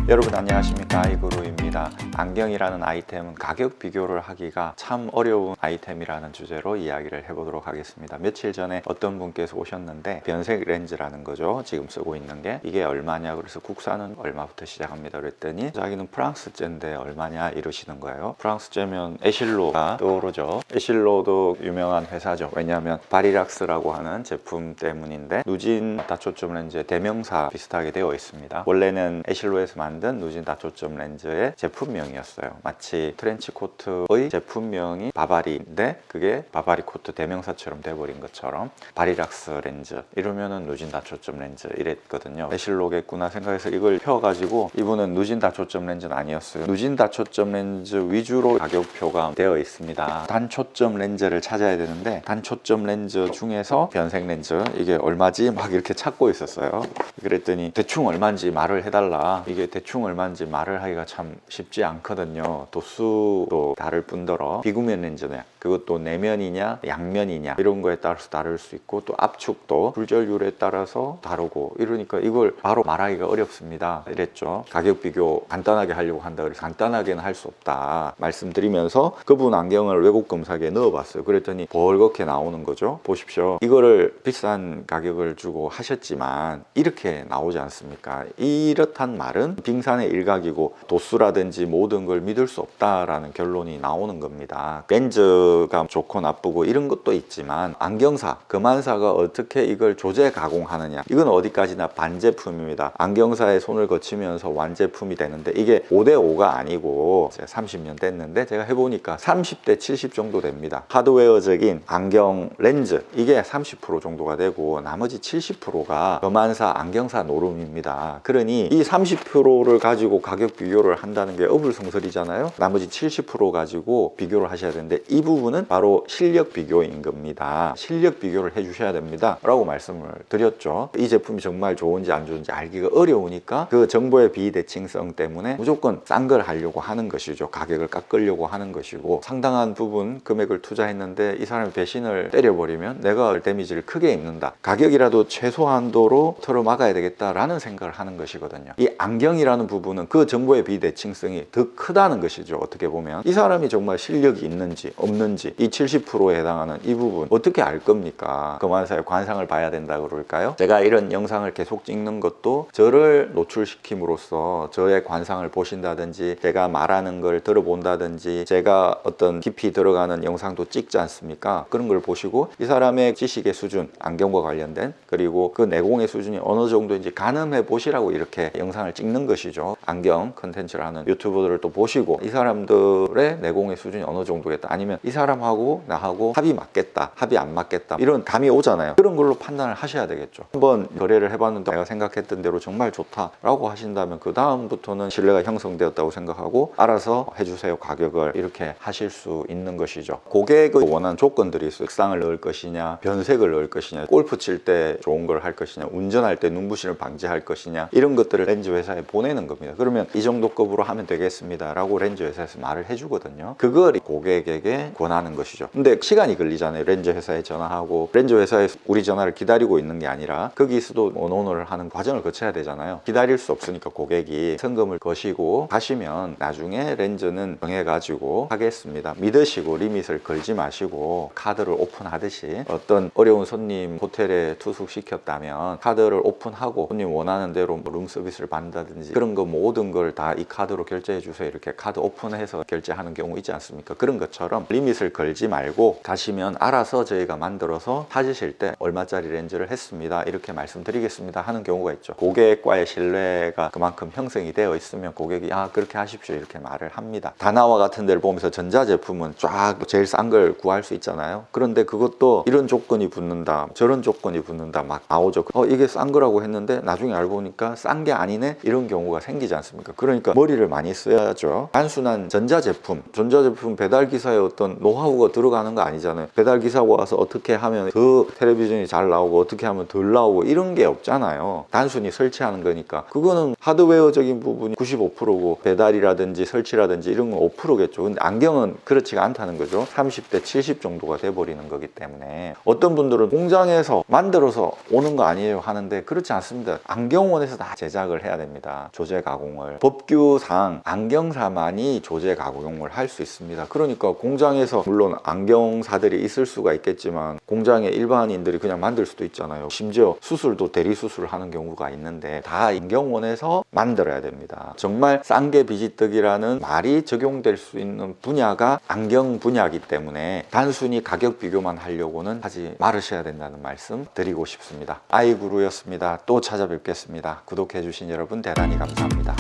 여러분 안녕하십니까, 아이구루입니다. 안경이라는 아이템은 가격 비교를 하기가 참 어려운 아이템이라는 주제로 이야기를 해보도록 하겠습니다. 며칠 전에 어떤 분께서 오셨는데 변색 렌즈라는 거죠, 지금 쓰고 있는 게. 이게 얼마냐, 그래서 국산은 얼마부터 시작합니다 그랬더니 자기는 프랑스제인데 얼마냐 이러시는 거예요. 프랑스제면 에실로가 떠오르죠. 에실로도 유명한 회사죠. 왜냐하면 바리락스라고 하는 제품 때문인데, 누진 다초점 렌즈의 대명사 비슷하게 되어 있습니다. 원래는 에실로에서 만든 누진 다초점 렌즈의 제품명이었어요. 마치 트렌치코트의 제품명이 바바리인데 그게 바바리 코트 대명사처럼 돼버린 것처럼 바리락스 렌즈 이러면은 누진 다초점 렌즈 이랬거든요. 에실로겠구나 생각해서 이걸 펴가지고, 이분은 누진 다초점 렌즈는 아니었어요. 누진 다초점 렌즈 위주로 가격표가 되어 있습니다. 단초점 렌즈를 찾아야 되는데 단초점 렌즈 중에서 변색 렌즈 이게 얼마지 막 이렇게 찾고 있었어요. 그랬더니 대충 얼마인지 말을 해달라. 이게 대충 얼마인지 말을 하기가 참 쉽지 않거든요. 도수도 다를 뿐더러 비구면 렌즈냐, 그것도 내면이냐 양면이냐 이런 거에 따라서 다를 수 있고, 또 압축도 굴절률에 따라서 다르고, 이러니까 이걸 바로 말하기가 어렵습니다 이랬죠. 가격 비교 간단하게 하려고 한다 그래서 간단하게는 할 수 없다 말씀드리면서 그분 안경을 외국 검사기에 넣어봤어요. 그랬더니 벌겋게 나오는 거죠. 보십시오, 이거를 비싼 가격을 주고 하셨지만 이렇게 나오지 않습니까? 이렇단 말은 빙산의 일각이고 도수라든지 모든 걸 믿을 수 없다라는 결론이 나오는 겁니다. 렌즈가 좋고 나쁘고 이런 것도 있지만 안경사, 금안사가 어떻게 이걸 조제 가공하느냐, 이건 어디까지나 반제품입니다. 안경사에 손을 거치면서 완제품이 되는데 이게 5대5가 아니고, 제가 30년 됐는데 제가 해보니까 30대 70 정도 됩니다. 하드웨어적인 안경 렌즈 이게 30% 정도가 되고 나머지 70%가 금안사, 안경사 노름입니다. 그러니 이 30%를 가지고 가격 비교를 한다는 게 어불성설이잖아요. 나머지 70% 가지고 비교를 하셔야 되는데 이 부분은 바로 실력 비교인 겁니다. 실력 비교를 해주셔야 됩니다 라고 말씀을 드렸죠. 이 제품이 정말 좋은지 안 좋은지 알기가 어려우니까 그 정보의 비대칭성 때문에 무조건 싼 걸 하려고 하는 것이죠. 가격을 깎으려고 하는 것이고, 상당한 부분 금액을 투자했는데 이 사람이 배신을 때려버리면 내가 데미지를 크게 입는다, 가격이라도 최소한도로 털어막아야 되겠다라는 생각을 하는 것이거든요. 이 안경이라는 부분은 그 정보의 비대칭성이 더 크다는 것이죠. 어떻게 보면 이 사람이 정말 실력이 있는지 없는지, 이 70%에 해당하는 이 부분 어떻게 알 겁니까? 금안사의 관상을 봐야 된다 그럴까요? 제가 이런 영상을 계속 찍는 것도 저를 노출시킴으로써 저의 관상을 보신다든지, 제가 말하는 걸 들어본다든지, 제가 어떤 깊이 들어가는 영상도 찍지 않습니까? 그런 걸 보시고 이 사람의 지식의 수준, 안경과 관련된, 그리고 그 내공의 수준이 어느 정도인지 가늠해 보시라고 이렇게 영상을 찍는 것이죠. 안경 컨텐츠를 하는 유튜버들을 또 보시고 이 사람들의 내공의 수준이 어느 정도겠다, 아니면 이 사람하고 나하고 합이 맞겠다, 합이 안 맞겠다, 이런 감이 오잖아요. 그런 걸로 판단을 하셔야 되겠죠. 한번 거래를 해봤는데 내가 생각했던 대로 정말 좋다라고 하신다면 그 다음부터는 신뢰가 형성되었다고 생각하고 알아서 해주세요 가격을, 이렇게 하실 수 있는 것이죠. 고객의 원하는 조건들이 있어요. 색상을 넣을 것이냐, 변색을 넣을 것이냐, 골프 칠 때 좋은 걸 할 것이냐, 운전할 때 눈부심을 방지할 것이냐, 이런 것들을 렌즈 회사에 보내는 겁니다. 그러면 이 정도 급으로 하면 되겠습니다 라고 렌즈 회사에서 말을 해주거든요. 그걸 고객에게 권하는 것이죠. 근데 시간이 걸리잖아요. 렌즈 회사에 전화하고, 렌즈 회사에서 우리 전화를 기다리고 있는 게 아니라 거기서도 원오너를 하는 과정을 거쳐야 되잖아요. 기다릴 수 없으니까 고객이 성금을 거시고 가시면 나중에 렌즈는 정해가지고 하겠습니다 믿으시고 리밋을 걸지 마시고, 카드를 오픈하듯이 어떤 어려운 손님 호텔에 투숙시켰다면 카드를 오픈하고 손님 원하는 대로 룸 서비스를 받는다든지 그런 거 모든 걸 다 이 카드로 결제해 주세요 이렇게 카드 오픈해서 결제하는 경우 있지 않습니까? 그런 것처럼 리밋을 걸지 말고 가시면 알아서 저희가 만들어서 찾으실 때 얼마짜리 렌즈를 했습니다 이렇게 말씀드리겠습니다 하는 경우가 있죠. 고객과의 신뢰가 그만큼 형성이 되어 있으면 고객이 그렇게 하십시오 이렇게 말을 합니다. 다나와 같은 데를 보면서 전자제품은 쫙 제일 싼 걸 구할 수 있잖아요. 그런데 그것도 이런 조건이 붙는다, 저런 조건이 붙는다 막 나오죠. 이게 싼 거라고 했는데 나중에 알고 보니까 싼 게 아니네, 이런 경우가 생기지 않습니까? 그러니까 머리를 많이 써야죠. 단순한 전자제품 배달기사의 어떤 노하우가 들어가는 거 아니잖아요. 배달기사가 와서 어떻게 하면 더 텔레비전이 잘 나오고 어떻게 하면 덜 나오고 이런 게 없잖아요. 단순히 설치하는 거니까. 그거는 하드웨어적인 부분이 95%고 배달이라든지 설치라든지 이런 건 5%겠죠. 근데 안경은 그렇지가 않다는 거죠. 30대 70 정도가 돼버리는 거기 때문에 어떤 분들은 공장에서 만들어서 오는 거 아니에요 하는데 그렇지 않습니다. 안경원에서 다 제작을 해야 됩니다. 조제 가공을, 법규상 안경사만이 조제 가공을 할 수 있습니다. 그러니까 공장에서 물론 안경사들이 있을 수가 있겠지만 공장에 일반인들이 그냥 만들 수도 있잖아요. 심지어 수술도 대리 수술을 하는 경우가 있는데 다 안경원에서 만들어야 됩니다. 정말 싼 게 비지떡이라는 말이 적용될 수 있는 분야가 안경 분야이기 때문에 단순히 가격 비교만 하려고는 하지 말으셔야 된다는 말씀 드리고 싶습니다. 아이구루였습니다. 또 찾아뵙겠습니다. 구독해 주신 여러분 대단히 감사합니다.